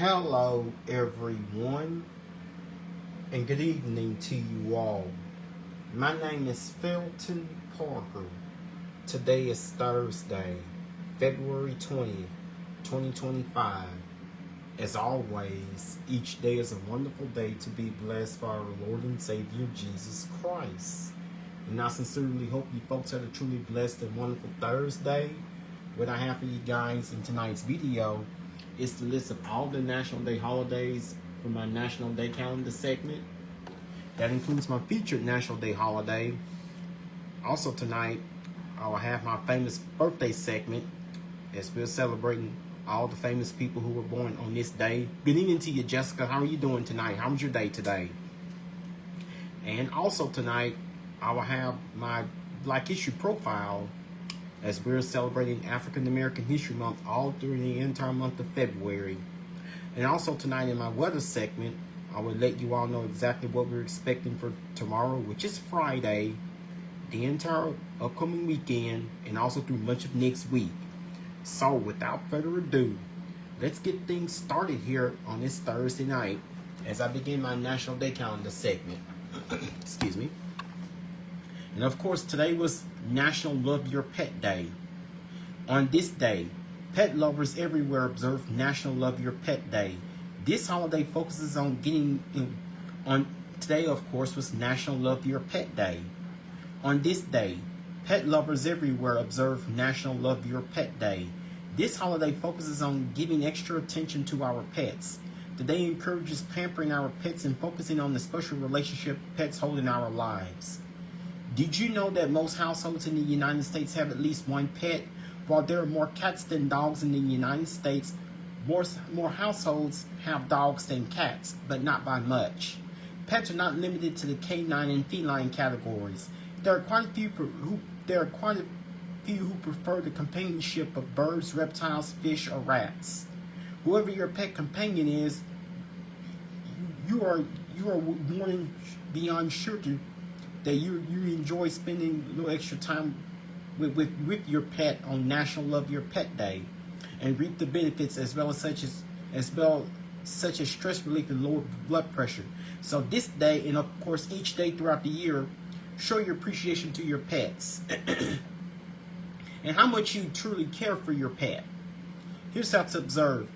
Hello, everyone, and good evening to you all. My name is Felton Parker. Today is Thursday, February 20th, 2025. As always, each day is a wonderful day to be blessed by our Lord and Savior Jesus Christ. And I sincerely hope you folks had a truly blessed and wonderful Thursday. What I have for you guys in tonight's video is the list of all the National Day holidays from my National Day calendar segment. That includes my featured National Day holiday. Also tonight, I will have my famous birthday segment as we're celebrating all the famous people who were born on this day. Good evening to you, Jessica. How are you doing tonight? How was your day today? And also tonight, I will have my Black History profile as we're celebrating African American History Month all during the entire month of February. And also tonight in my weather segment, I will let you all know exactly what we're expecting for tomorrow, which is Friday, the entire upcoming weekend, and also through much of next week. So without further ado, let's get things started here on this Thursday night as I begin my National Day calendar segment. Excuse me. And of course, today was National Love Your Pet Day. On this day, pet lovers everywhere observe National Love Your Pet Day. This holiday focuses on today, of course, was National Love Your Pet Day. On this day, pet lovers everywhere observe National Love Your Pet Day. This holiday focuses on giving extra attention to our pets. The day encourages pampering our pets and focusing on the special relationship pets hold in our lives. Did you know that most households in the United States have at least one pet? While there are more cats than dogs in the United States, more households have dogs than cats, but not by much. Pets are not limited to the canine and feline categories. There are quite a few who prefer the companionship of birds, reptiles, fish, or rats. Whoever your pet companion is, you are more than beyond sure that you enjoy spending a little extra time with your pet on National Love Your Pet Day, and reap the benefits as well such as stress relief and lower blood pressure. So this day, and of course each day throughout the year, show your appreciation to your pets and how much you truly care for your pet. Here's how to observe.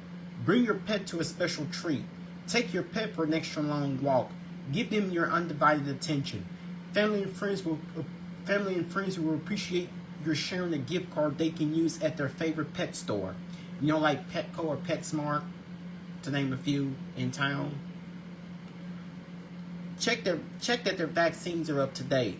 Bring your pet to a special treat. Take your pet for an extra long walk. Give them your undivided attention. Family and friends will appreciate your sharing a gift card they can use at their favorite pet store. You know, like Petco or PetSmart, to name a few in town. Check that their vaccines are up to date.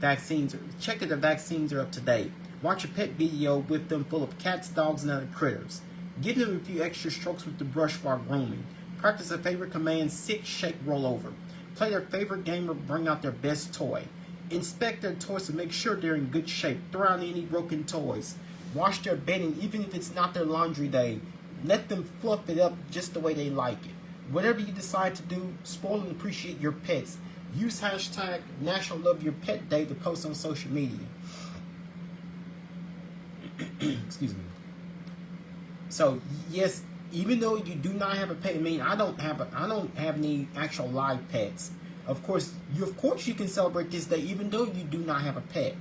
Check that their vaccines are up to date. Watch a pet video with them full of cats, dogs, and other critters. Give them a few extra strokes with the brush while grooming. Practice a favorite command: sit, shake, roll over. Play their favorite game or bring out their best toy. Inspect their toys to make sure they're in good shape. Throw out any broken toys. Wash their bedding even if it's not their laundry day. Let them fluff it up just the way they like it. Whatever you decide to do, spoil and appreciate your pets. Use hashtag National Love Your Pet Day to post on social media. Excuse me. So yes, even though you do not have a pet, I don't have any actual live pets. Of course you can celebrate this day even though you do not have a pet.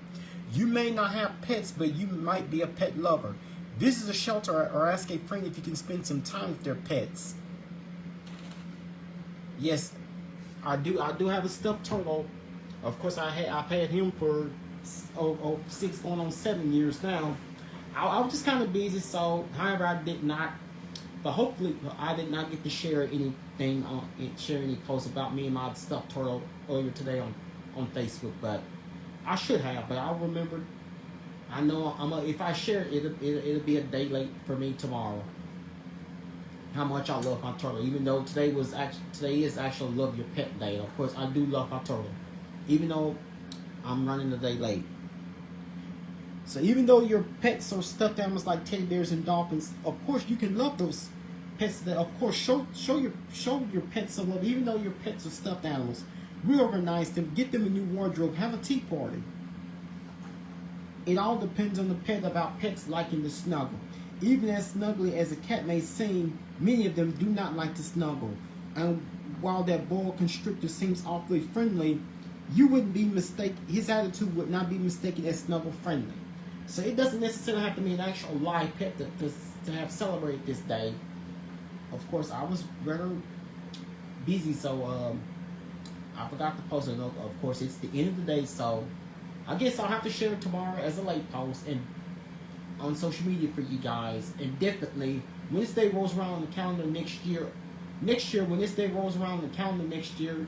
You may not have pets, but you might be a pet lover. Visit a shelter or ask a friend if you can spend some time with their pets. Yes, I do have a stuffed turtle. Of course, I've had him for 6 going on 7 years now. I was just kind of busy, so however I did not. But hopefully, I did not get to share any posts about me and my stuffed turtle earlier today on Facebook. But I should have. But I'll remember. I know if I share it, it'll be a day late for me tomorrow. How much I love my turtle, even though today is actually Love Your Pet Day. Of course, I do love my turtle, even though I'm running a day late. So even though your pets are stuffed animals like teddy bears and dolphins, of course you can love those pets. That of course show your pets some love. Even though your pets are stuffed animals, reorganize them, get them a new wardrobe, have a tea party. It all depends on the pet about pets liking to snuggle. Even as snuggly as a cat may seem, many of them do not like to snuggle. And while that boa constrictor seems awfully friendly, you wouldn't be mistaken. His attitude would not be mistaken as snuggle friendly. So it doesn't necessarily have to be an actual live pet to have celebrated this day. Of course, I was rather busy, so I forgot to post it. Of course, it's the end of the day, so I guess I'll have to share it tomorrow as a late post and on social media for you guys. And definitely, when this day rolls around on the calendar next year, when this day rolls around on the calendar next year,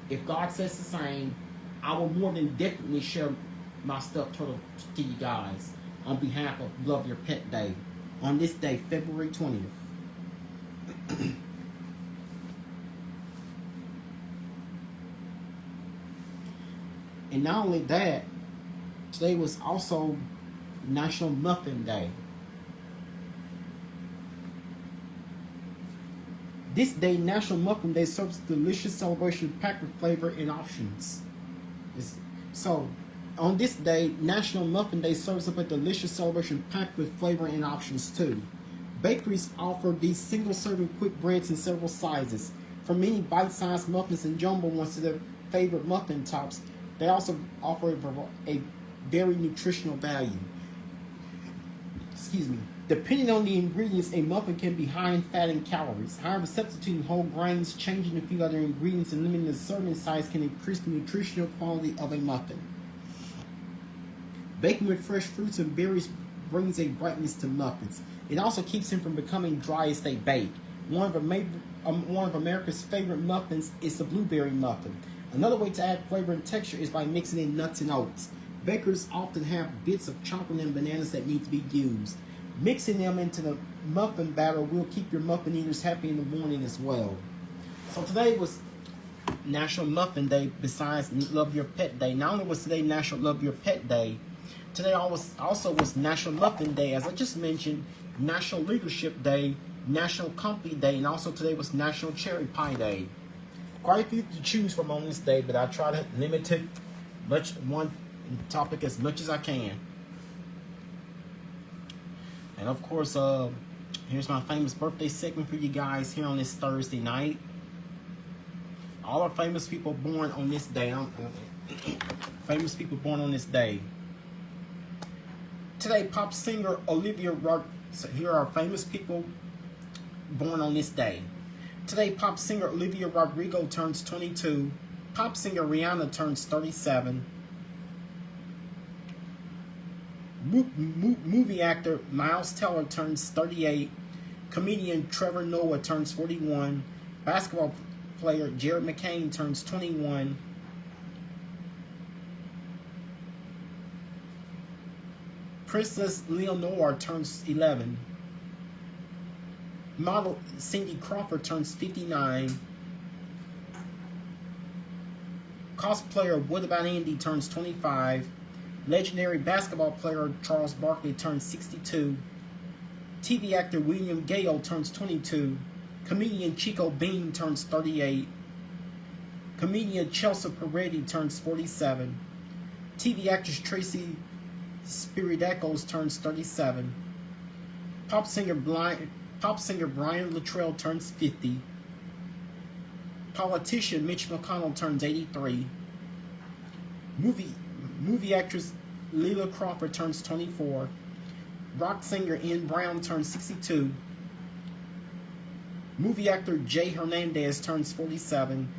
if God says the same, I will more than definitely share my stuffed turtle to you guys on behalf of Love Your Pet Day on this day, February 20th. And not only that, today was also National Muffin Day. This day, National Muffin Day, serves a delicious celebration packed with flavor and options. So, on this day, National Muffin Day serves up a delicious celebration packed with flavor and options too. Bakeries offer these single-serving quick breads in several sizes, from many bite-sized muffins and jumbo ones to their favorite muffin tops. They also offer a very nutritional value. Excuse me. Depending on the ingredients, a muffin can be high in fat and calories. However, substituting whole grains, changing a few other ingredients, and limiting the serving size can increase the nutritional quality of a muffin. Baking with fresh fruits and berries brings a brightness to muffins. It also keeps them from becoming dry as they bake. One of America's favorite muffins is the blueberry muffin. Another way to add flavor and texture is by mixing in nuts and oats. Bakers often have bits of chocolate and bananas that need to be used. Mixing them into the muffin batter will keep your muffin eaters happy in the morning as well. So today was National Muffin Day besides Love Your Pet Day. Not only was today National Love Your Pet Day, today also was National Muffin Day, as I just mentioned, National Leadership Day, National Company Day, and also today was National Cherry Pie Day. Quite a few to choose from on this day, but I try to limit it one topic as much as I can. And of course, here's my famous birthday segment for you guys here on this Thursday night. All our famous people born on this day. Famous people born on this day. Today, pop singer Olivia Rodrigo. So here are famous people born on this day. Today, pop singer Olivia Rodrigo turns 22. Pop singer Rihanna turns 37. Movie actor Miles Teller turns 38. Comedian Trevor Noah turns 41. Basketball player Jared McCain turns 21. Princess Leonore turns 11. Model Cindy Crawford turns 59. Cosplayer What About Andy turns 25. Legendary basketball player Charles Barkley turns 62. TV actor William Gale turns 22. Comedian Chico Bean turns 38. Comedian Chelsea Peretti turns 47. TV actress Tracy Spiridakos turns 37. Pop singer Brian Luttrell turns 50. Politician Mitch McConnell turns 83. Movie actress Leila Crawford turns 24. Rock singer Ian Brown turns 62. Movie actor Jay Hernandez turns 47.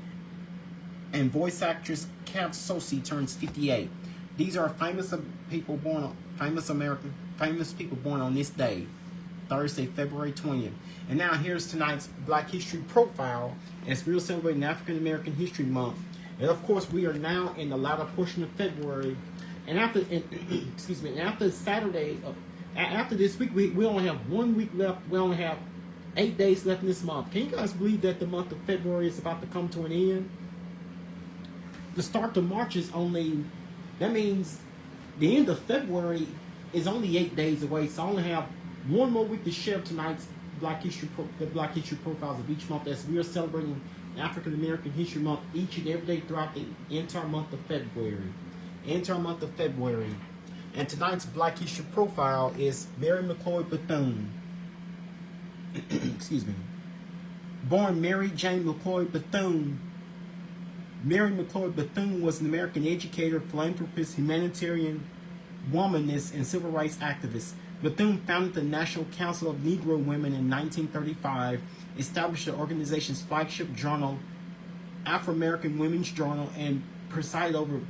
And voice actress Kat Sosi turns 58. These are famous people born on this day, Thursday, February 20th. And now here's tonight's Black History Profile, as we're celebrating African American History Month. And of course, we are now in the latter portion of February. And after Saturday, after this week, we only have 1 week left. We only have 8 days left in this month. Can you guys believe that the month of February is about to come to an end? The start of March is that means the end of February is only 8 days away. So I only have 1 more week to share tonight's Black History Profiles of each month, as we are celebrating African American History Month each and every day throughout the entire month of February. And tonight's Black History Profile is Mary McLeod Bethune. Excuse me. Born Mary Jane McLeod Bethune. Mary McLeod Bethune was an American educator, philanthropist, humanitarian, womanist, and civil rights activist. Bethune founded the National Council of Negro Women in 1935, established the organization's flagship journal, Afro-American Women's Journal, and presided over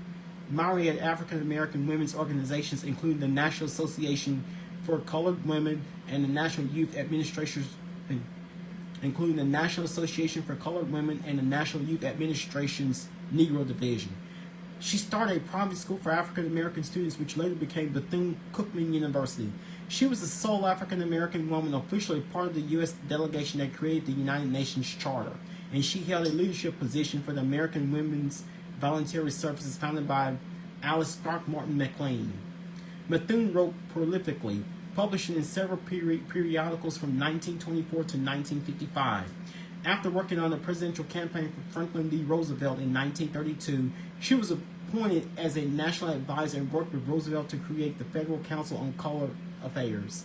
myriad African-American women's organizations, including the National Association for Colored Women and the National Youth Administration's including the National Association for Colored Women and the National Youth Administration's Negro Division. She started a private school for African-American students, which later became Bethune-Cookman University. She was the sole African-American woman officially part of the U.S. delegation that created the United Nations Charter, and she held a leadership position for the American Women's Voluntary Services founded by Alice Throckmorton McLean. Bethune wrote prolifically, publishing in several periodicals from 1924 to 1955. After working on the presidential campaign for Franklin D. Roosevelt in 1932, she was appointed as a national advisor and worked with Roosevelt to create the Federal Council on Colored Affairs,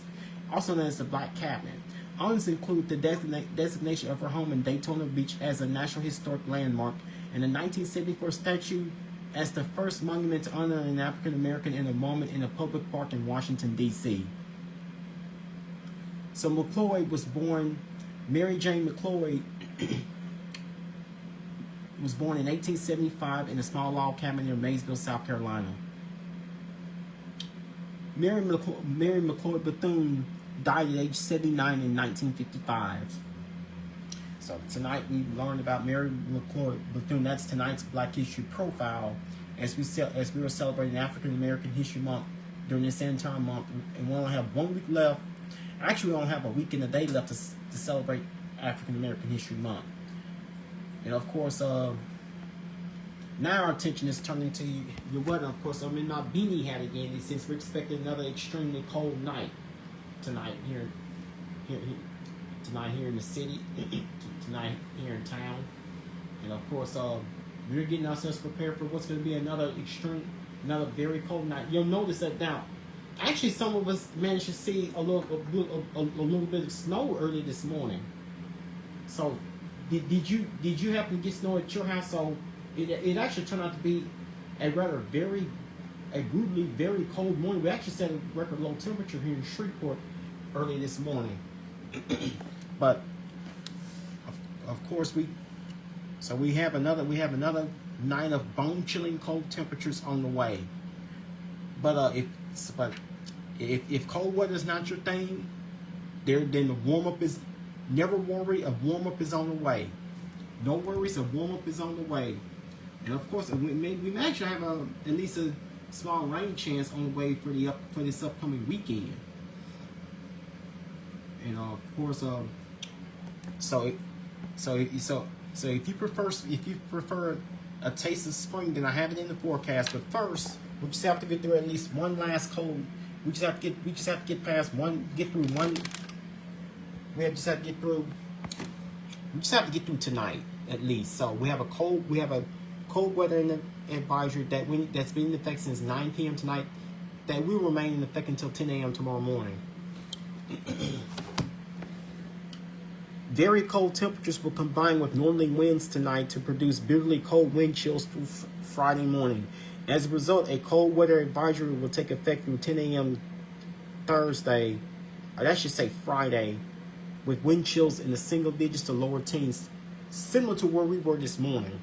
also known as the Black Cabinet. Honors include the designation of her home in Daytona Beach as a National Historic Landmark and the 1974 statue as the first monument to honor an African American in a moment in a public park in Washington, D.C. So McLeod was born, Mary Jane McLeod was born in 1875 in a small log cabin near Maysville, South Carolina. Mary McLeod Bethune died at age 79 in 1955. So tonight we learned about Mary McLeod Bethune. That's tonight's Black History Profile as we were celebrating African American History Month during this entire month. And we only have 1 week left. Actually, we only have a week and a day left to celebrate African American History Month. And of course, now our attention is turning to the weather. Of course, I'm in my beanie hat again since we're expecting another extremely cold night tonight here in the city, tonight here in town. And of course, we're getting ourselves prepared for what's going to be another very cold night. You'll notice that now. Actually, some of us managed to see a little bit of snow early this morning. So, did you happen to get snow at your house? So, it actually turned out to be a brutally very cold morning. We actually set a record low temperature here in Shreveport early this morning. But of course we have another night of bone chilling cold temperatures on the way. But if cold weather is not your thing, then the warm up is never worry. A warm up is on the way. No worries, a warm up is on the way. And of course, we may actually have at least a small rain chance on the way for this upcoming weekend. And of course, so if you prefer a taste of spring, then I have it in the forecast. But first, we just have to get through at least one last cold. We just have to get past one. We just have to get through tonight at least. So we have a cold weather advisory that's been in effect since 9 p.m. tonight. That will remain in effect until 10 a.m. tomorrow morning. Very cold temperatures will combine with northerly winds tonight to produce bitterly cold wind chills through Friday morning. As a result, a cold weather advisory will take effect through 10 a.m. Thursday, or that should say Friday, with wind chills in the single digits to lower teens, similar to where we were this morning.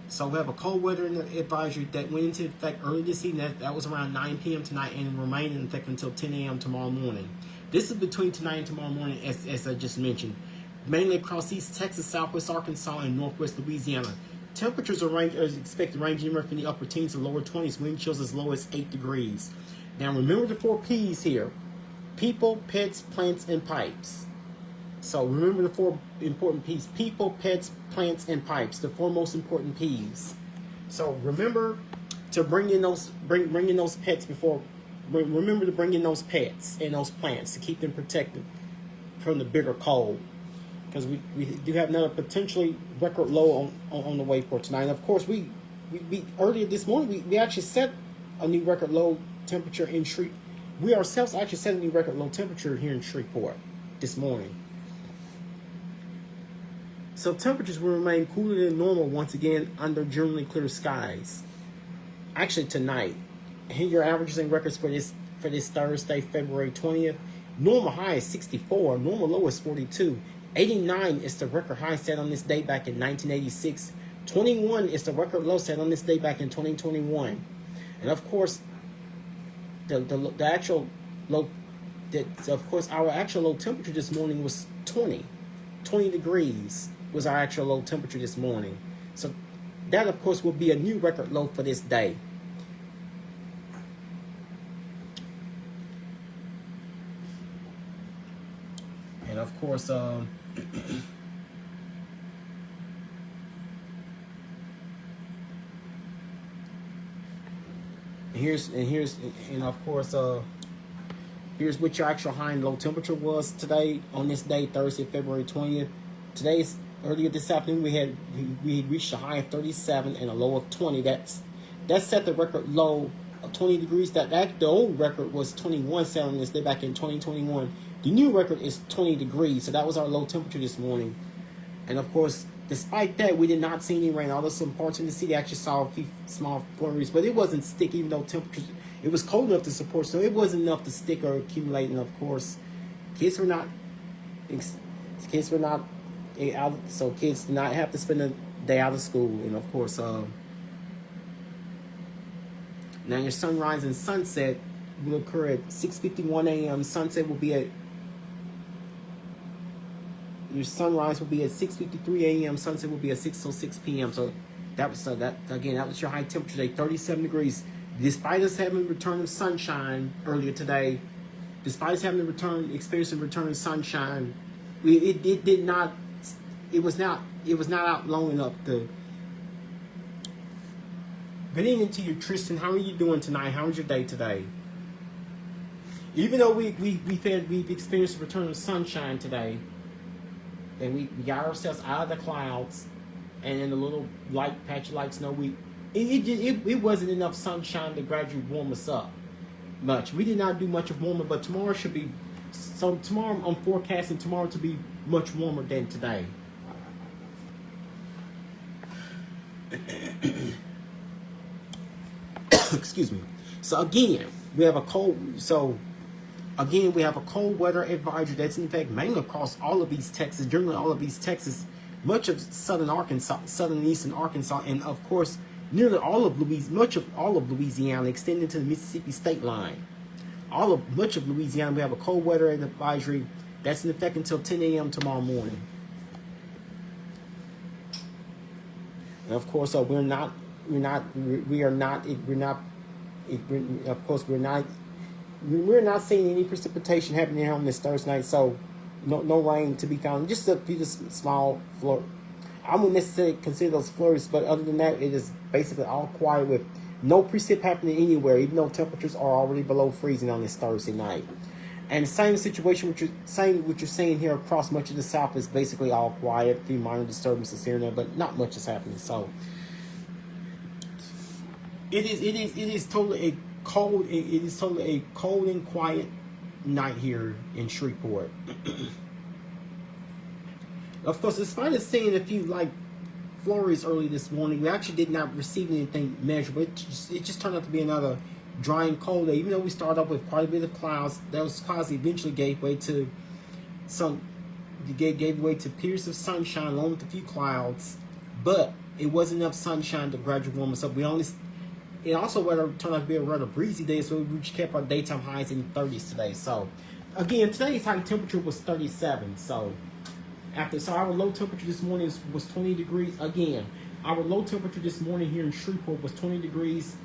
So we have a cold weather advisory that went into effect early this evening. That was around 9 p.m. tonight and will remain in effect until 10 a.m. tomorrow morning. This is between tonight and tomorrow morning, as I just mentioned, mainly across East Texas, Southwest Arkansas, and Northwest Louisiana. Temperatures are expected to range anywhere from the upper teens to lower 20s, wind chills as low as 8 degrees. Now remember the 4 P's here: people, pets, plants, and pipes. So remember the 4 important P's: people, pets, plants, and pipes. The 4 most important P's. So remember to bring in those pets before. Remember to bring in those pets and those plants to keep them protected from the bitter cold, because we do have another potentially record low on the way for tonight. And of course, we earlier this morning we actually set a new record low temperature in Shreveport. We ourselves actually set a new record low temperature here in Shreveport this morning. So temperatures will remain cooler than normal once again under generally clear skies. Actually tonight, here your averages and records for this Thursday, February 20th. Normal high is 64, normal low is 42. 89 is the record high set on this day back in 1986. 21 is the record low set on this day back in 2021. And of course, the actual low, our actual low temperature this morning was 20 degrees was our actual low temperature this morning. So that, of course, will be a new record low for this day. And of course, and of course, here's what your actual high and low temperature was today on this day, Thursday, February 20th. Today's earlier this afternoon we reached a high of 37 and a low of 20. That set the record low of 20 degrees. That the old record was 21 set on this day back in 2021. The new record is 20 degrees. So that was our low temperature this morning. And of course, despite that, we did not see any rain. Although some parts of the city actually saw a few small flurries, but it wasn't sticky, even though temperatures, it was cold enough to support, so it wasn't enough to stick or accumulate. And of course, kids were not out, so kids did not have to spend a day out of school. And of course, now your sunrise and sunset will occur at 6:51 a.m. Sunset will be at Your sunrise will be at 6:53 a.m. Sunset will be at 6:06 p.m. So that was that was your high temperature day, 37 degrees. Despite us having a return of sunshine earlier today, despite us having experiencing return of sunshine, it was not out long enough to. Good evening to you, Tristan. How are you doing tonight? How was your day today? Even though we've experienced a return of sunshine today, and we got ourselves out of the clouds, and in a little light patch of light snow, it wasn't enough sunshine to gradually warm us up much. We did not do much of warming, but tomorrow should be. So tomorrow I'm forecasting tomorrow to be much warmer than today. Excuse me. So again, we have a cold weather advisory that's in effect mainly across all of East Texas, generally all of East Texas, much of southern Arkansas, southern and eastern Arkansas, and of course nearly much of all of Louisiana, extending to the Mississippi state line. Much of Louisiana, we have a cold weather advisory that's in effect until 10 a.m. tomorrow morning. And of course, we're not seeing any precipitation happening here on this Thursday night, so no rain to be found. Just a few small flurries. I wouldn't necessarily consider those flurries, but other than that, it is basically all quiet with no precip happening anywhere, even though temperatures are already below freezing on this Thursday night. And the same situation, what you're seeing here across much of the South is basically all quiet, a few minor disturbances here and there, but not much is happening. So it is totally a cold and quiet night here in Shreveport. Of course, despite us seeing a few flurries early this morning, we actually did not receive anything measurable. It just turned out to be another dry and cold day. Even though we started off with quite a bit of clouds, those clouds eventually gave way to periods of sunshine along with a few clouds, but it wasn't enough sunshine to gradually warm us up. It also turned out to be a rather breezy day, so we kept our daytime highs in the 30s today. So again, today's high temperature was 37. So our low temperature this morning was 20 degrees. Again, our low temperature this morning here in Shreveport was 20 degrees.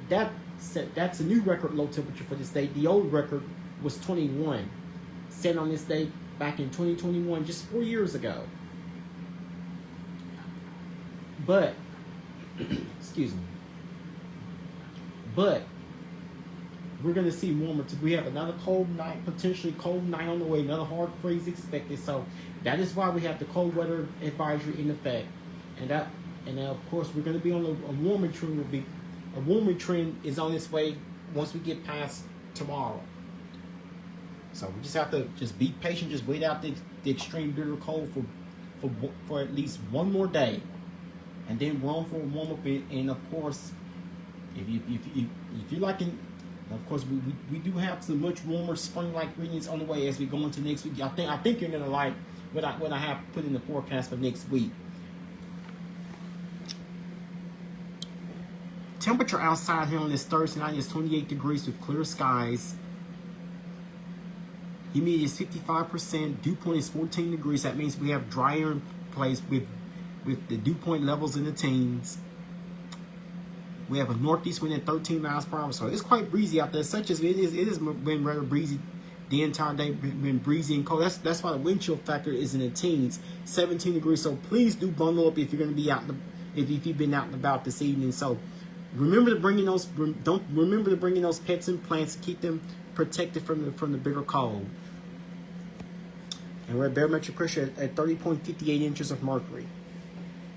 That's a new record low temperature for this day. The old record was 21, set on this day back in 2021, just 4 years ago. But, excuse me. But we're going to see warmer. We have another potentially cold night on the way, another hard freeze expected. So that is why we have the cold weather advisory in effect. And then of course we're going to be on a warming trend. a warmer trend is on its way once we get past tomorrow. So we just have to just be patient, just wait out the extreme bitter cold for at least one more day, and then we're on for a warm up. And of course, if you like, of course we do have some much warmer spring-like readings on the way as we go into next week. I think you're gonna like what I have put in the forecast for next week. Temperature outside here on this Thursday night is 28 degrees with clear skies. Humidity is 55%. Dew point is 14 degrees. That means we have drier place with the dew point levels in the teens. We have a northeast wind at 13 miles per hour, so it's quite breezy out there. Such as it has been rather breezy the entire day. Been breezy and cold. That's why the wind chill factor is in the teens, 17 degrees. So please do bundle up if you're going to be out. If you've been out and about this evening. So remember to bring in those. Remember to bring in those pets and plants to keep them protected from the bitter cold. And we're at barometric pressure at 30.58 inches of mercury.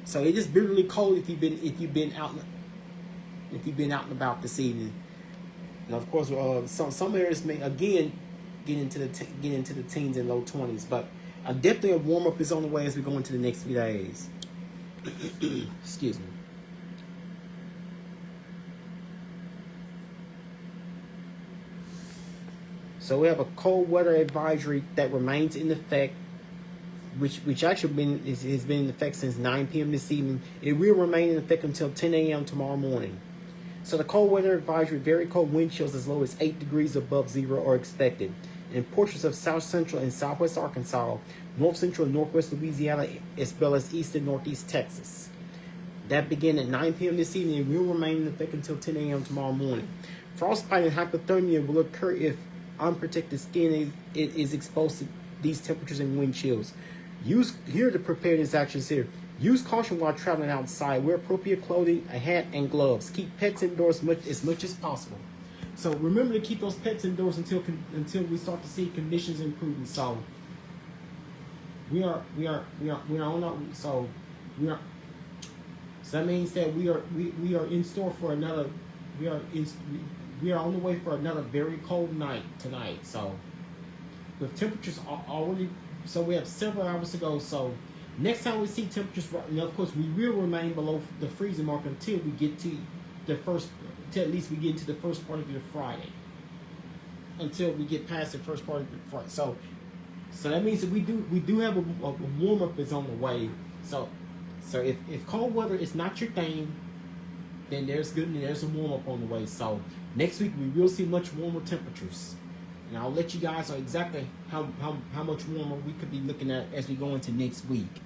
So it is bitterly cold if you've been out and about this evening. And of course, some areas may again get into the teens and low 20s. But definitely a warm up is on the way as we go into the next few days. Excuse me. So we have a cold weather advisory that remains in effect, which actually has been in effect since 9 p.m. this evening. It will remain in effect until 10 a.m. tomorrow morning. So the cold weather advisory, very cold wind chills as low as 8 degrees above zero are expected in portions of south central and southwest Arkansas, north central and northwest Louisiana, as well as east and northeast Texas. That began at 9 p.m. this evening and will remain in effect until 10 a.m. tomorrow morning. Frostbite and hypothermia will occur if unprotected skin is exposed to these temperatures and wind chills. Here are the preparedness actions here. Use caution while traveling outside. Wear appropriate clothing, a hat, and gloves. Keep pets indoors as much as possible. So remember to keep those pets indoors until we start to see conditions improving. So we are on our, so that means that we are in store for another. We are on the way for another very cold night tonight. So with temperatures already, so we have several hours to go. So next time we see temperatures, and of course we will remain below the freezing mark until we get to at least we get into the first part of the Friday. Until we get past the first part of the Friday. So that means that we do have a warm up is on the way. So if cold weather is not your thing, then there's a warm up on the way. So next week we will see much warmer temperatures. And I'll let you guys know exactly how much warmer we could be looking at as we go into next week.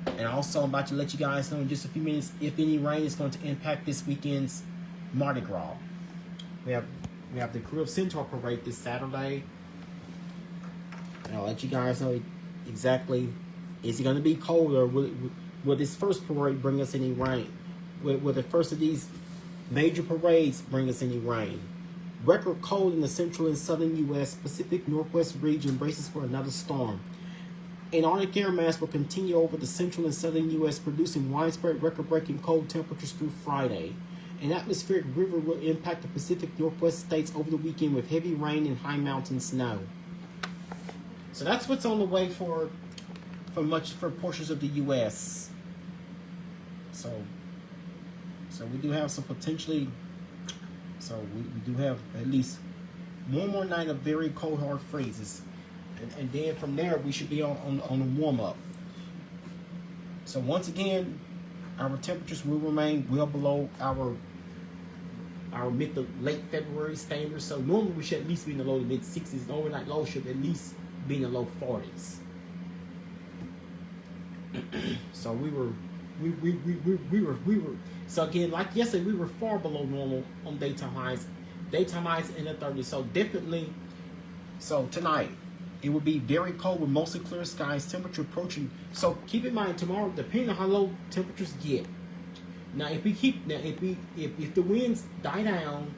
And also I'm about to let you guys know in just a few minutes if any rain is going to impact this weekend's Mardi Gras. We have the Crew of Centaur parade this Saturday. And I'll let you guys know exactly, is it going to be colder? Will this first parade bring us any rain? Will the first of these major parades bring us any rain? Record cold in the central and southern U.S. Pacific Northwest region braces for another storm. Antarctic air mass will continue over the central and southern U.S., producing widespread record-breaking cold temperatures through Friday. An atmospheric river will impact the Pacific Northwest states over the weekend with heavy rain and high mountain snow. So that's what's on the way for portions of the U.S. So we do have some potentially. So we do have at least one more night of very cold, hard freezes. And then from there, we should be on a warm-up. So once again, our temperatures will remain well below our mid to late February standards. So normally we should at least be in the low to mid 60s. The overnight low should at least be in the low 40s. So we were. So again, like yesterday, we were far below normal on daytime highs in the 30s. So definitely, so tonight it will be very cold with mostly clear skies, temperature approaching. So keep in mind tomorrow, depending on how low temperatures get. Now if the winds die down,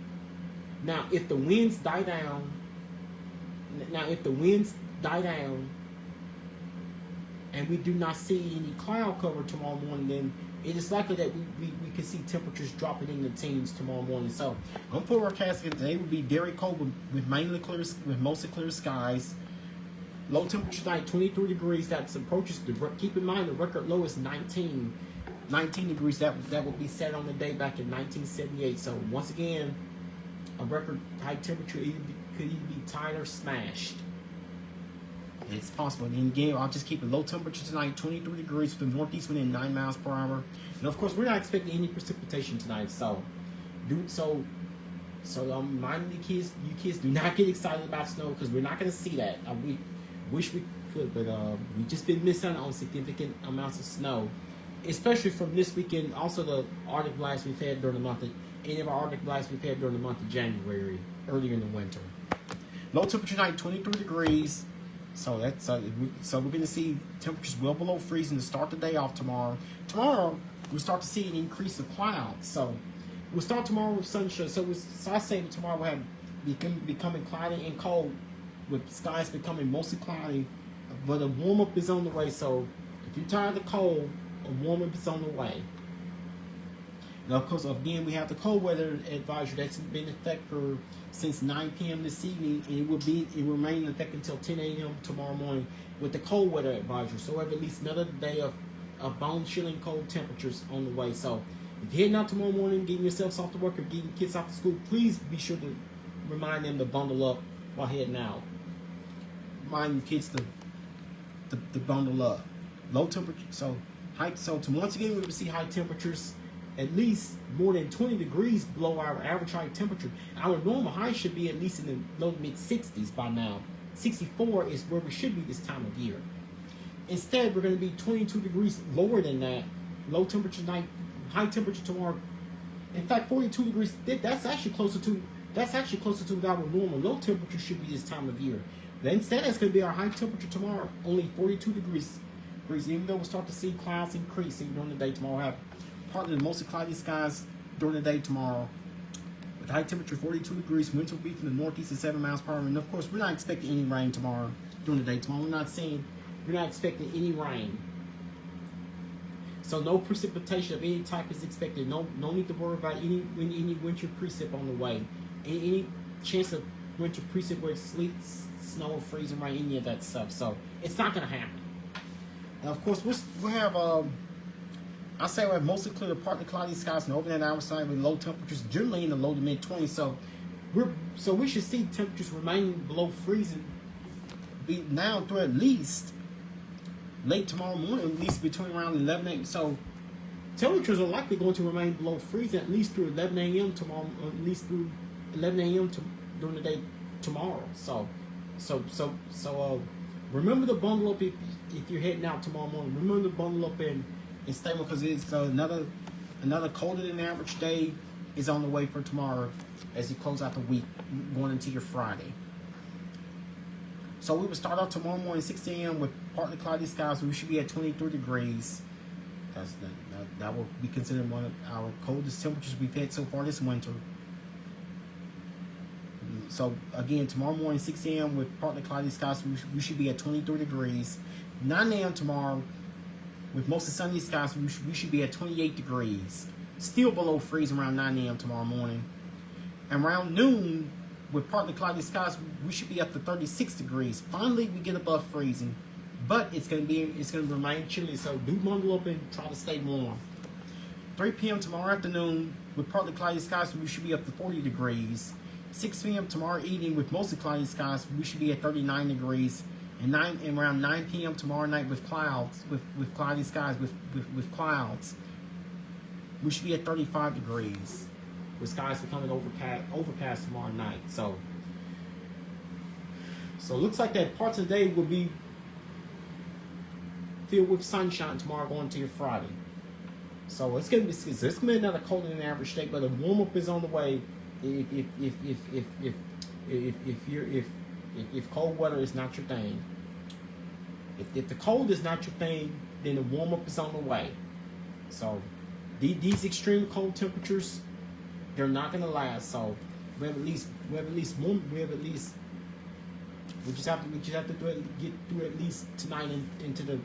and we do not see any cloud cover tomorrow morning, then it is likely that we could see temperatures dropping in the teens tomorrow morning. So, I'm forecasting today will be very cold with mostly clear skies. Low temperature tonight, 23 degrees. That's approaches keep in mind the record low is 19 degrees. That will be set on the day back in 1978. So once again, a record high temperature could either be tied or smashed. It's possible. And again, I'll just keep a low temperature tonight, 23 degrees with the northeast wind at 9 miles per hour. And of course, we're not expecting any precipitation tonight. So, mind you kids, do not get excited about snow because we're not going to see that. We wish we could, but we've just been missing on significant amounts of snow, especially from this weekend. Also, the Arctic blast we've had during the month of any of our Arctic blasts we've had during the month of January, earlier in the winter. Low temperature tonight, 23 degrees. So that's so we're going to see temperatures well below freezing to start the day off tomorrow. Tomorrow we'll start to see an increase of clouds. So we'll start tomorrow with sunshine. So I say that tomorrow we'll have becoming cloudy and cold, with skies becoming mostly cloudy, but a warm up is on the way. So if you're tired of the cold, a warm up is on the way. Now, of course, again, we have the cold weather advisory that's been in effect since 9 p.m. this evening, and it will remain in effect until 10 a.m. tomorrow morning with the cold weather advisory. So we have at least another day of bone-chilling cold temperatures on the way. So if you're heading out tomorrow morning, getting yourselves off to work or getting kids off to school, please be sure to remind them to bundle up while heading out. Remind your kids to bundle up. Low temperature, so once again, we will see high temperatures at least more than 20 degrees below our average high temperature. Our normal high should be at least in the low to mid 60s by now. 64 is where we should be this time of year. Instead, we're going to be 22 degrees lower than that. Low temperature tonight, high temperature tomorrow. In fact, 42 degrees. That's actually closer to our normal. Low temperature should be this time of year. But instead, it's going to be our high temperature tomorrow, only 42 degrees. Even though we'll start to see clouds increasing during the day tomorrow, we'll have partly mostly cloudy skies during the day tomorrow. With high temperature 42 degrees, winds will be from the northeast at 7 miles per hour. And of course, we're not expecting any rain tomorrow during the day tomorrow. We're not expecting any rain. So no precipitation of any type is expected. No need to worry about any winter precip on the way. Any chance of winter precip where it's sleet, snow, freezing rain, any of that stuff. So it's not going to happen. And of course, we'll have I say we have mostly clear to partly cloudy skies and overnight hour side with low temperatures generally in the low to mid 20s. So we should see temperatures remaining below freezing be now through at least late tomorrow morning, at least between around 11 a.m. So temperatures are likely going to remain below freezing at least through 11 a.m. tomorrow, at least through 11 a.m. during the day tomorrow. So remember to bundle up if you're heading out tomorrow morning. Remember to bundle up and stay with, because it's another colder than average day is on the way for tomorrow as you close out the week going into your Friday. So we will start off tomorrow morning 6 a.m. with partly cloudy skies. We should be at 23 degrees. That will be considered one of our coldest temperatures we've had so far this winter. So again, tomorrow morning 6 a.m. with partly cloudy skies. We should be at 23 degrees. 9 a.m. tomorrow, with mostly sunny skies, we should be at 28 degrees. Still below freezing around 9 a.m. tomorrow morning. And around noon, with partly cloudy skies, we should be up to 36 degrees. Finally, we get above freezing. But it's going to remain chilly, so do bundle up and try to stay warm. 3 p.m. tomorrow afternoon, with partly cloudy skies, we should be up to 40 degrees. 6 p.m. tomorrow evening, with mostly cloudy skies, we should be at 39 degrees. And around 9 p.m. tomorrow night with clouds, with cloudy skies, with clouds, we should be at 35 degrees. With skies becoming overcast tomorrow night. So it looks like that parts of the day will be filled with sunshine tomorrow going to your Friday. So it's gonna be another colder than average day, but a warm up is on the way. If cold weather is not your thing, if the cold is not your thing, then the warm up is on the way. So these extreme cold temperatures, they're not going to last. So we just have to get through at least tonight and into the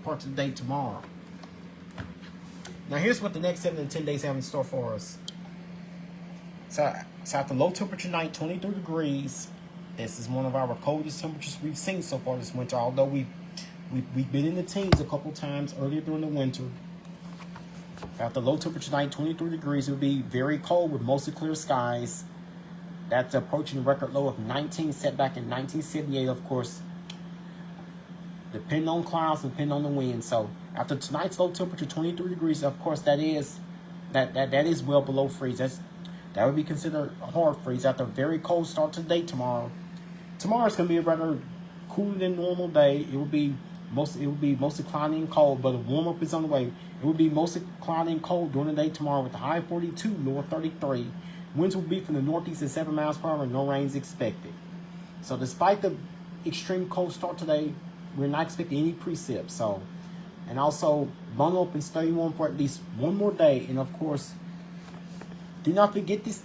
parts of the day tomorrow. Now here's what the next 7 to 10 days have in store for us. So after low temperature night, 23 degrees. This is one of our coldest temperatures we've seen so far this winter. Although we've been in the teens a couple times earlier during the winter. After low temperature night, 23 degrees, it will be very cold with mostly clear skies. That's approaching a record low of 19, set back in 1978, of course. Depending on clouds, depending on the wind. So after tonight's low temperature, 23 degrees, of course, that is well below freeze. That would be considered a hard freeze after a very cold start to the day tomorrow. Tomorrow's going to be a rather cooler than normal day. It will be mostly cloudy and cold, but a warm up is on the way. It will be mostly cloudy and cold during the day tomorrow with a high 42, low 33. Winds will be from the northeast at 7 miles per hour and no rain is expected. So despite the extreme cold start today, we're not expecting any precip. So, and also bundle up and stay warm for at least one more day. And of course, do not forget this.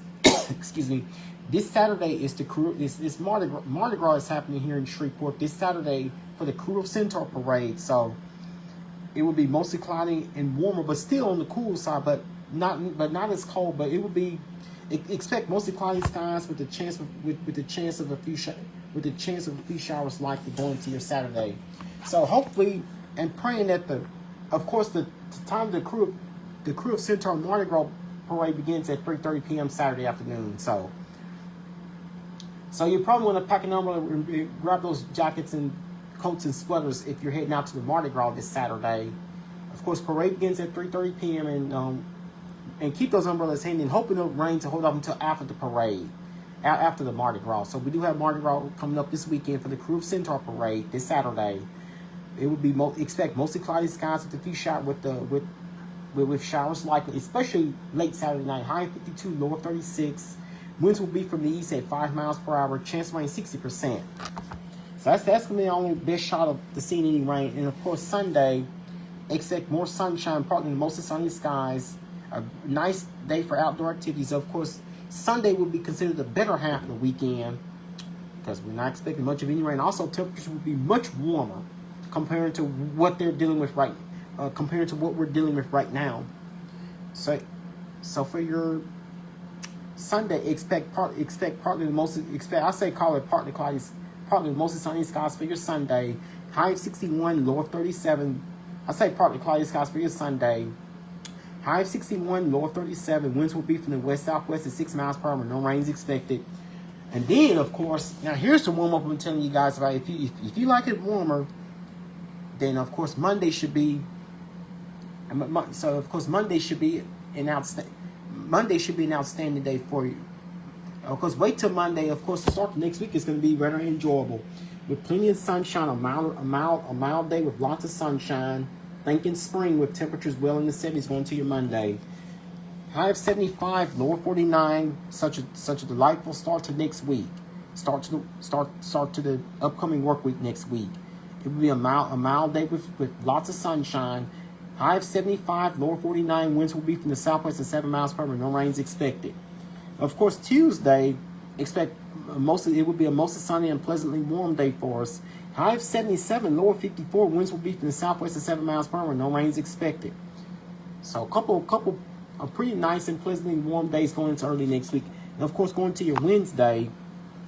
Excuse me. This Saturday is the crew. This Mardi Gras is happening here in Shreveport this Saturday for the Crew of Centaur parade. So it will be mostly cloudy and warmer, but still on the cool side, but not as cold. But it will be. Expect mostly cloudy skies with the chance of a few showers likely going into your Saturday. So hopefully, and praying that the time the Crew of Centaur Mardi Gras parade begins at 3:30 p.m. Saturday afternoon. So you probably want to pack an umbrella and grab those jackets and coats and sweaters if you're heading out to the Mardi Gras this Saturday. Of course, parade begins at 3:30 p.m. and keep those umbrellas handy and hoping the rain to hold up until after the parade, after the Mardi Gras. So we do have Mardi Gras coming up this weekend for the Crew of Centaur parade this Saturday. It will be expect mostly cloudy skies with a few showers with showers likely, especially late Saturday night. High 52, low 36. Winds will be from the east at 5 miles per hour. Chance of rain 60%. So that's going to be the only best shot of the seeing any rain. And of course Sunday, expect more sunshine, partly mostly sunny skies. A nice day for outdoor activities. Of course, Sunday will be considered the better half of the weekend because we're not expecting much of any rain. Also, temperatures will be much warmer compared to what they're dealing with compared to what we're dealing with right now. So for your Sunday, expect partly the most. I say call it partly cloudy, partly mostly sunny skies for your Sunday. High of 61, low of 37. I say partly cloudy skies for your Sunday. High of 61, low of 37. Winds will be from the west-southwest at 6 miles per hour. No rain is expected. And then, of course, now here's the warm-up I'm telling you guys about. If you like it warmer, then, of course, Monday should be... So, of course, Monday should be an outstanding day for you. Of course, wait till Monday. Of course, the start of next week is going to be rather enjoyable. With plenty of sunshine, a mild day with lots of sunshine. Thinking spring with temperatures well in the 70s going to your Monday. High of 75, low of 49. Such a delightful start to next week. Start to the upcoming work week next week. It will be a mild day with lots of sunshine. High of 75, low of 49. Winds will be from the southwest at 7 miles per hour. No rain is expected. Of course, Tuesday, it will be a mostly sunny and pleasantly warm day for us. High of 77, low of 54. Winds will be from the southwest at 7 miles per hour. No rain is expected. So a couple of pretty nice and pleasantly warm days going into early next week. And of course, going to your Wednesday,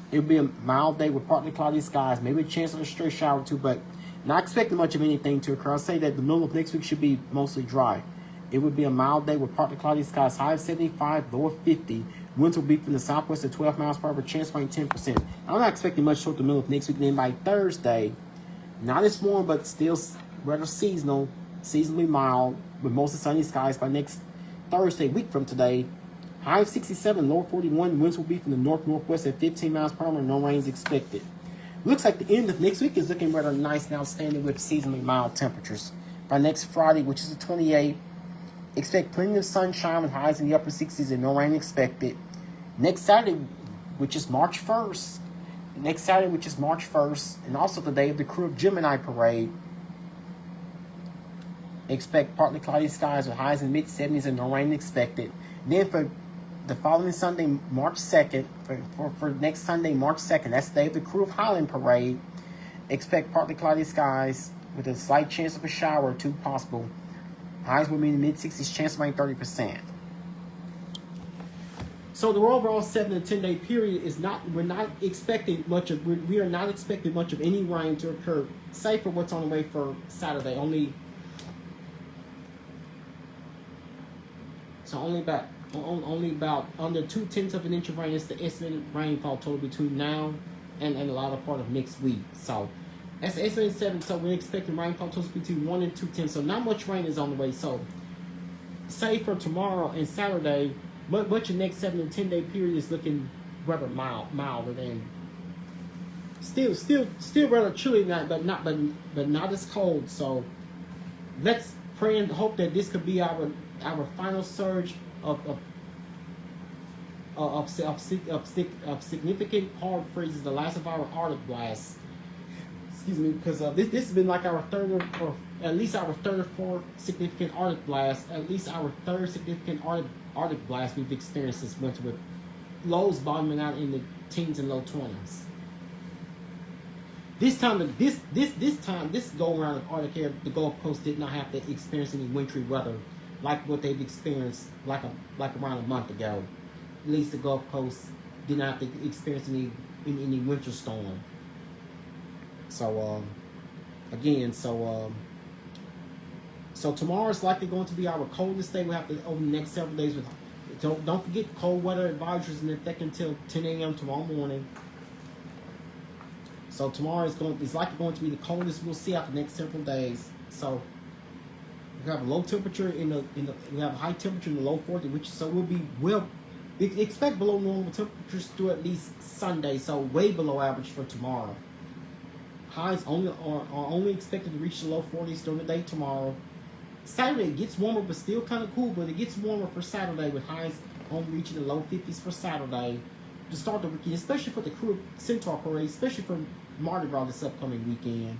it will be a mild day with partly cloudy skies. Maybe a chance of a stray shower or two, but not expecting much of anything to occur. I'll say that the middle of next week should be mostly dry. It would be a mild day with partly cloudy skies. High of 75, low of 50. Winds will be from the southwest at 12 miles per hour. Chance of rain 10%. I'm not expecting much toward the middle of next week. Then by Thursday, not as warm, but still rather seasonally mild with mostly sunny skies by next Thursday, week from today. High of 67, low of 41. Winds will be from the north-northwest at 15 miles per hour. No rain is expected. Looks like the end of next week is looking rather nice and outstanding with seasonally mild temperatures. By next Friday, which is the 28th, expect plenty of sunshine with highs in the upper 60s and no rain expected. Next Saturday, which is March 1st, and also the day of the Crew of Gemini parade, expect partly cloudy skies with highs in the mid-70s and no rain expected. Then for the following Sunday, March 2nd, for next Sunday, March 2nd, that's the day of the Crew of Highland parade, expect partly cloudy skies with a slight chance of a shower or two possible. Highs will be in the mid-60s, chance of rain 30%. So the overall 7 and 10 day period is not. We're not expecting much of. We are not expecting much of any rain to occur, save for what's on the way for Saturday. Only about under 2/10 of an inch of rain is the estimated rainfall total between now and the latter part of next week. So that's the estimated 7. So we're expecting rainfall totals between 1 and 2/10. So not much rain is on the way. So save for tomorrow and Saturday. But your next 7 and 10 day period is looking rather milder than still rather chilly night, but not as cold. So let's pray and hope that this could be our final surge of significant hard freezes, the last of our Arctic blasts. Excuse me, because this has been like our third or at least our third or fourth significant Arctic blast, at least our third significant Arctic blast we've experienced this winter, with lows bottoming out in the teens and low 20s. This time this go around of Arctic air, the Gulf Coast did not have to experience any wintry weather like what they've experienced like around a month ago. At least the Gulf Coast did not have to experience any winter storm. So so tomorrow is likely going to be our coldest day. We have to over the next several days. Don't forget cold weather advisories in effect until 10 a.m. tomorrow morning. So tomorrow is likely going to be the coldest we'll see after the next several days. So we have a low temperature we have a high temperature in the low 40s, we expect below normal temperatures through at least Sunday. So way below average for tomorrow. Highs are only expected to reach the low 40s during the day tomorrow. Saturday it gets warmer, but still kind of cool. But it gets warmer for Saturday, with highs only reaching the low 50s for Saturday to start the weekend, especially for the Crew of Centaur parade, especially for Mardi Gras this upcoming weekend.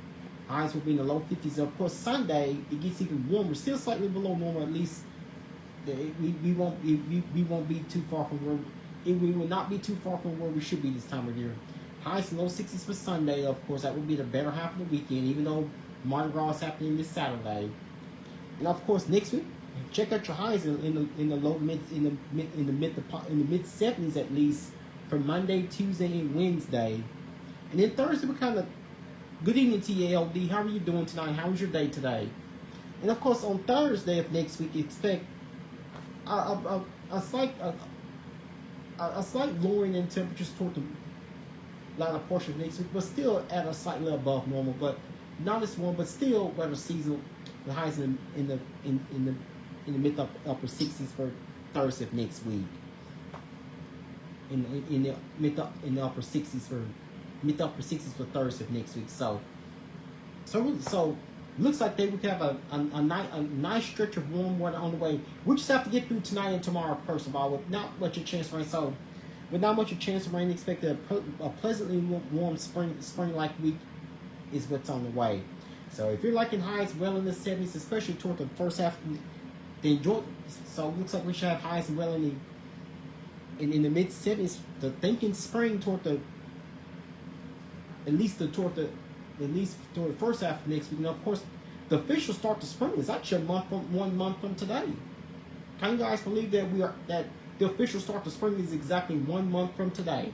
Highs will be in the low 50s. Of course, Sunday it gets even warmer, still slightly below normal. At least we won't be too far from where we will not be too far from where we should be this time of year. Highs in low 60s for Sunday. Of course, that will be the better half of the weekend, even though Mardi Gras is happening this Saturday. And of course, next week, check out your highs in the low mid in the mid 70s at least for Monday, Tuesday, and Wednesday. And then Thursday, we're kind of good evening to you, LD. How are you doing tonight? How was your day today? And of course, on Thursday of next week, expect a slight lowering in temperatures toward the latter portion of next week, but still at a slightly above normal, but not as warm, but still rather seasonal. The highs in the mid to upper 60s for Thursday of next week. In the upper 60s for Thursday of next week. So looks like they would have a nice stretch of warm weather on the way. We just have to get through tonight and tomorrow first of all, with not much of a chance of rain. So with not much of a chance of rain, expected a pleasantly warm spring-like week is what's on the way. So if you're liking highs well in the 70s, especially toward the first half, then enjoy. So it looks like we should have highs well in the mid 70s. The thinking spring toward the first half of next week. Now, of course, the official start to spring is actually 1 month from today. Can you guys believe that the official start to spring is exactly 1 month from today?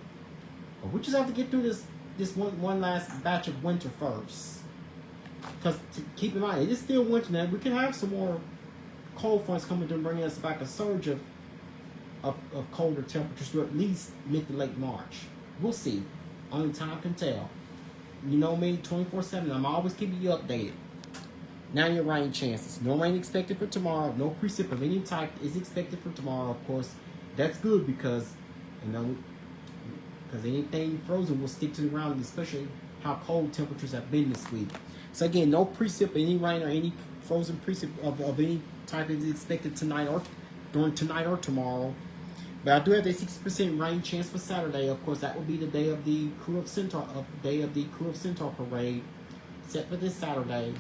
But we just have to get through this one last batch of winter first. Because keep in mind, it is still winter now. We can have some more cold fronts coming to bring us back a surge of colder temperatures to at least mid to late March. We'll see. Only time can tell. You know me, 24/7. I'm always keeping you updated. Now your rain chances. No rain expected for tomorrow. No precip of any type is expected for tomorrow. Of course, that's good because anything frozen will stick to the ground, especially how cold temperatures have been this week. So again, no precip, any rain or any frozen precip of any type is expected tonight or tomorrow. But I do have a 60% rain chance for Saturday. Of course, that will be the day of the Crew of Centaur parade, set for this Saturday.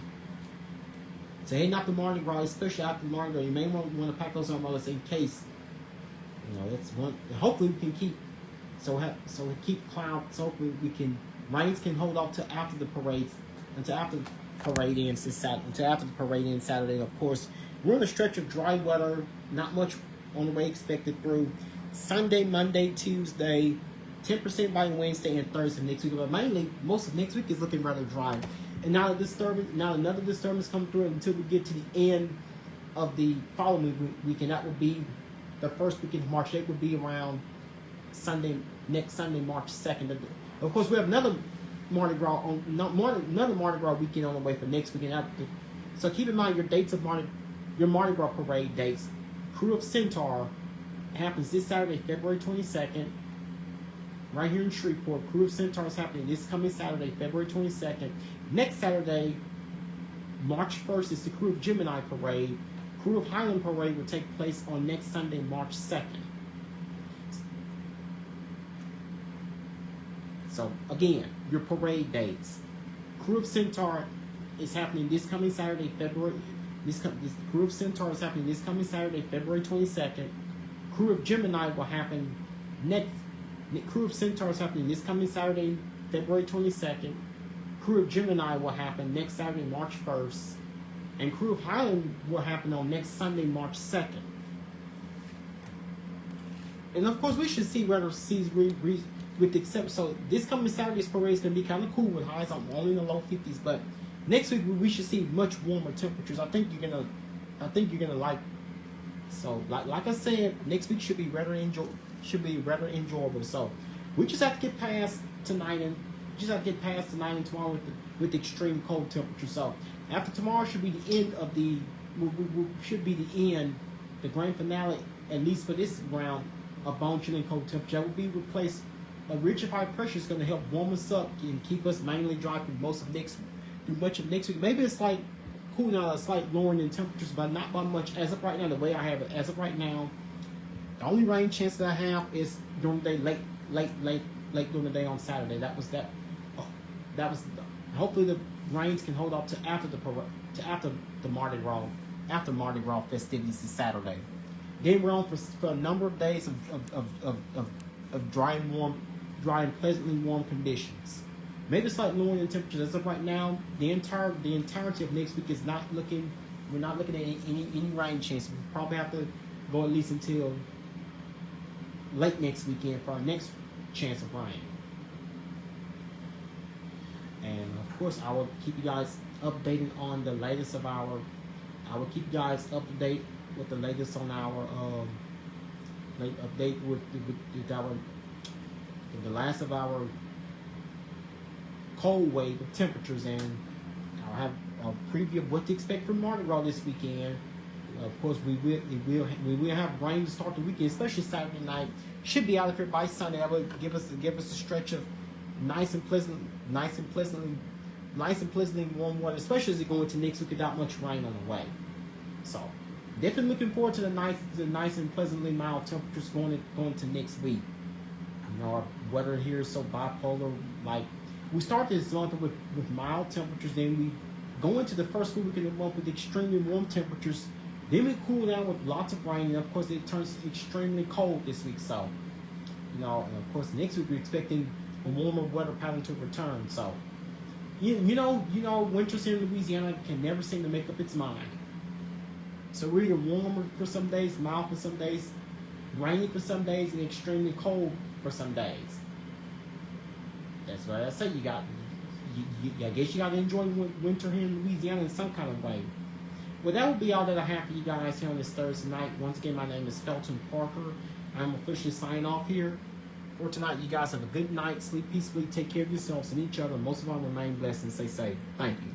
So heading out to Mardi Gras, especially after Mardi Gras, you may want to pack those umbrellas in case. That's one. Hopefully we can keep. So we keep clouds. So hopefully rains can hold off to after the parades. Until after the parade ends Saturday. Of course, we're in a stretch of dry weather, not much on the way expected through Sunday, Monday, Tuesday, 10% by Wednesday and Thursday next week. But mainly, most of next week is looking rather dry. And now another disturbance come through until we get to the end of the following week, and that will be the first weekend of March. It will be around next Sunday, March 2nd. Of course, we have another Mardi Gras weekend on the way for next weekend. So keep in mind your dates of your Mardi Gras parade dates. Crew of Centaur happens this Saturday, February 22nd, right here in Shreveport. Crew of Centaur is happening this coming Saturday, February 22nd. Next Saturday, March 1st, is the Crew of Gemini parade. Crew of Highland parade will take place on next Sunday, March 2nd. So again, your parade dates. Crew of Centaur is happening this coming Saturday, February. This Crew of Centaur is happening this coming Saturday, February 22nd. Crew of Gemini will happen next. Crew of Centaur is happening this coming Saturday, February 22nd. Crew of Gemini will happen next Saturday, March 1st. And Crew of Highland will happen on next Sunday, March 2nd. And of course, we should see whether with the exception. So this coming Saturday's parade is going to be kind of cool with highs on only in the low 50s. But next week we should see much warmer temperatures. I think you're gonna like. So like I said, next week should be rather enjoyable. So we just have to get past tonight and tomorrow with the extreme cold temperature. So after tomorrow should be the end of the the grand finale, at least for this round of bone chilling cold temperature. That will be replaced. A ridge of high pressure is going to help warm us up and keep us mainly dry through much of next week. Maybe it's like cooling out, a slight lowering in temperatures, but not by much. As of right now, the way I have it, as of right now, the only rain chance that I have is during the day, late during the day on Saturday. Hopefully the rains can hold up to after the Mardi Gras festivities this Saturday. Then we're on for a number of days of dry and pleasantly warm conditions. Maybe slightly lowering in temperatures. As of right now, the entirety of next week is not looking. We're not looking at any rain chance. We probably have to go at least until late next weekend for our next chance of rain. And of course, I will keep you guys updated on the latest of our. I will keep you guys up to date with the latest on our update with the last of our cold wave of temperatures, and I'll have a preview of what to expect from Mardi Gras this weekend. Of course, we will have rain to start the weekend, especially Saturday night. Should be out of here by Sunday. That will give us a stretch of nice and pleasantly warm weather, especially as we go into next week without much rain on the way. So definitely looking forward to the nice and pleasantly mild temperatures going to next week. You know, our weather here is so bipolar. Like, we start this month with mild temperatures, then we go into the first week of the month with extremely warm temperatures. Then we cool down with lots of rain, and of course it turns extremely cold this week. So, you know, and of course next week we're expecting a warmer weather pattern to return. So, you know, winters here in Louisiana can never seem to make up its mind. So we're either warmer for some days, mild for some days, rainy for some days, and extremely cold for some days. That's what I say. I guess you got to enjoy winter here in Louisiana in some kind of way. Well, that would be all that I have for you guys here on this Thursday night. Once again, my name is Felton Parker. I'm officially signing off here for tonight. You guys have a good night. Sleep peacefully. Take care of yourselves and each other. Most of all, remain blessed and stay safe. Thank you.